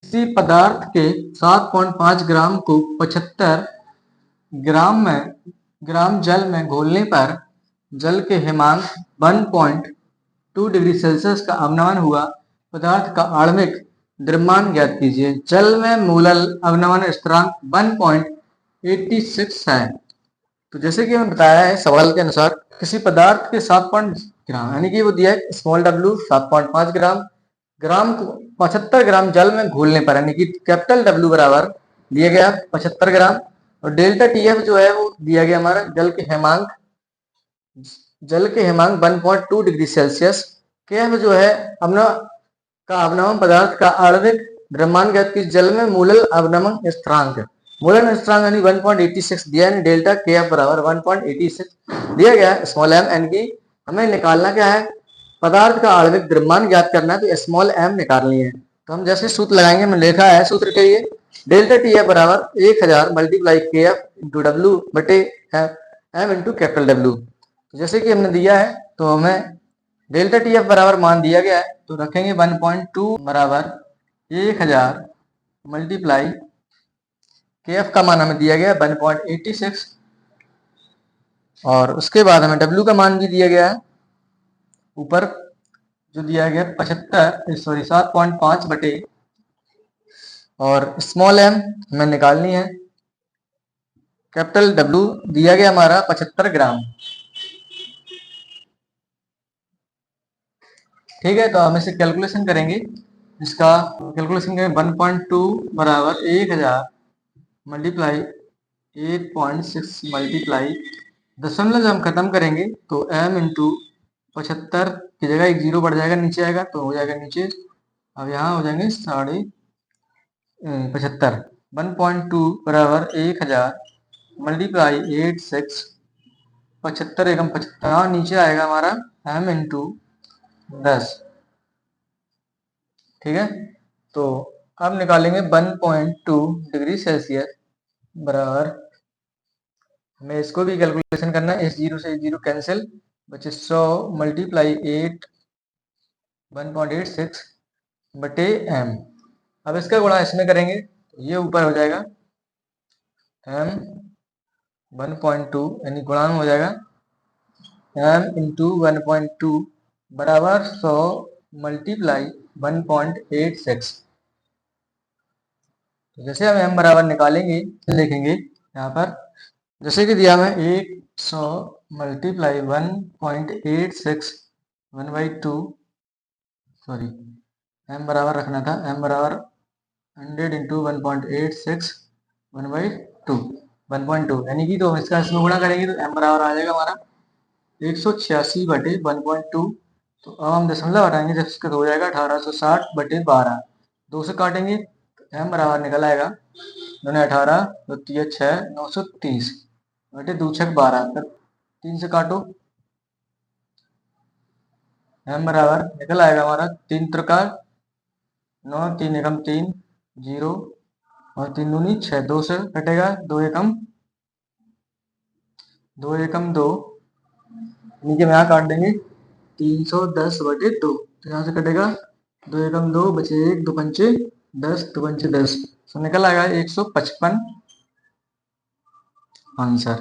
किसी पदार्थ के 7.5 ग्राम को 75 ग्राम जल में घोलने पर जल के हिमांक 1.2 डिग्री सेल्सियस का अवनमन हुआ पदार्थ का आणविक द्रव्यमान ज्ञात कीजिए। जल में मूलल अवनमन स्थिरांक 1.86 है। तो जैसे कि हमें बताया है सवाल के अनुसार, किसी पदार्थ के 7 ग्राम यानी कि वो दिया है स्मॉल w 7.5 ग्राम को 75 ग्राम जल में घोलने पर, यानी कि कैपिटल W बराबर दिया गया 75 ग्राम, और डेल्टा TF जो है वो दिया गया हमारा जल के हिमांक 1.2 डिग्री सेल्सियस। KF जो है अवनमन पदार्थ का आणविक द्रव्यमान ज्ञात की जल में मूलल अवनमन स्थिरांक यानी 1.86 दिया है। डेल्टा KF बराबर 1.86 दिया गया है स्मॉल m, यानी कि हमें निकालना क्या है, पदार्थ का आणविक द्रव्यमान ज्ञात करना है, तो स्मॉल m निकालनी है। तो हम जैसे सूत्र लगाएंगे, मैंने लिखा है सूत्र के लिए डेल्टा TF बराबर 1000 मल्टीप्लाई KF इंटू W बटे m इंटू कैपिटल W। तो जैसे कि हमने दिया है तो हमें डेल्टा TF बराबर मान दिया गया है, तो रखेंगे 1.2 बराबर 1000 मल्टीप्लाई KF का मान हमें दिया गया 1.86, और उसके बाद हमें W का मान भी दिया गया है ऊपर जो दिया गया 7.5 बटे, और स्मॉल m हमें निकालनी है, कैपिटल W दिया गया हमारा 75 ग्राम। ठीक है, तो हम इसे कैलकुलेशन करेंगे, इसका कैलकुलेशन करेंगे 1.2 बराबर 1000 मल्टीप्लाई 8.6 मल्टीप्लाई दशमलव जब हम खत्म करेंगे तो m इंटू 75 की जगह एक जीरो बढ़ जाएगा, नीचे आएगा तो हो जाएगा नीचे, अब यहाँ हो जाएंगे 75। 1.2 बराबर 1000 मल्टीप्लाई 86 75 एकम 75, नीचे आएगा हमारा m इंटू 10। ठीक है, तो अब निकालेंगे 1.2 डिग्री सेल्सियस बराबर, हमें इसको भी कैलकुलेशन करना है, इस जीरो से जीरो कैंसिल, बचे 100 मल्टीप्लाई 1.86 बटे m। अब इसका गुणा इसमें करेंगे तो ये ऊपर हो जाएगा m 1.2 यानी गुणांक हो जाएगा m इंटू 1.2 बराबर 100 मल्टीप्लाई 1.86। तो जैसे हम m बराबर निकालेंगे, लिखेंगे यहाँ पर जैसे कि दिया हमें 100 मल्टीप्लाई 1.86 1/2, सॉरी m बराबर रखना था, m बराबर 100 इंटू 1.86 1/2 यानी कि, तो इसका इसमें गुणा करेंगे तो m बराबर आ जाएगा हमारा 186 बटे 1.2। तो अब हम दशमलव हटाएंगे, जब इसका हो जाएगा 1860 बटे 12, 2 से काटेंगे तो m बराबर निकल आएगा 18 2 6 930 बटे 2 6 12, 3 से काटो, m बराबर निकल आएगा हमारा 3 त्रिका 9 3 एकम 3 0 और 3 दूनी 6, 2 से कटेगा 2 एकम 2, नीचे में यहाँ काट देंगे 310 बटे 2, तो यहाँ से कटेगा 2 एकम 2 बचे 1 2 पंचे 10 2 पंचे 10, तो निकल आएगा 155 आंसर।